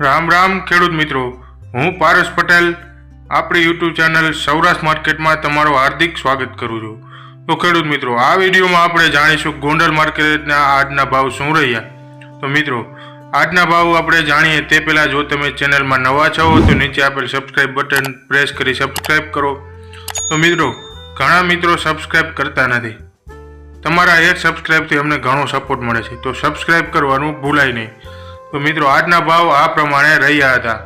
રામ રામ ખેડૂત મિત્રો, હું પારસ પટેલ આપણી યુટ્યુબ ચેનલ સૌરાષ્ટ્ર માર્કેટમાં તમારું હાર્દિક સ્વાગત કરું છું। તો ખેડૂત મિત્રો, આ વિડીયોમાં આપણે જાણીશું ગોંડલ માર્કેટના આજના ભાવ શું રહ્યા। તો મિત્રો, આજના ભાવ આપણે જાણીએ તે પહેલાં જો તમે ચેનલમાં નવા છો તો નીચે આપેલ સબસ્ક્રાઇબ બટન પ્રેસ કરી સબસ્ક્રાઇબ કરો। તો મિત્રો, ઘણા મિત્રો સબસ્ક્રાઇબ કરતા નથી, તમારા એક સબસ્ક્રાઇબથી અમને ઘણો સપોર્ટ મળે છે, તો સબસ્ક્રાઇબ કરવાનું ભૂલાય નહીં। તો મિત્રો, આજના ભાવ આ પ્રમાણે રહ્યા હતા।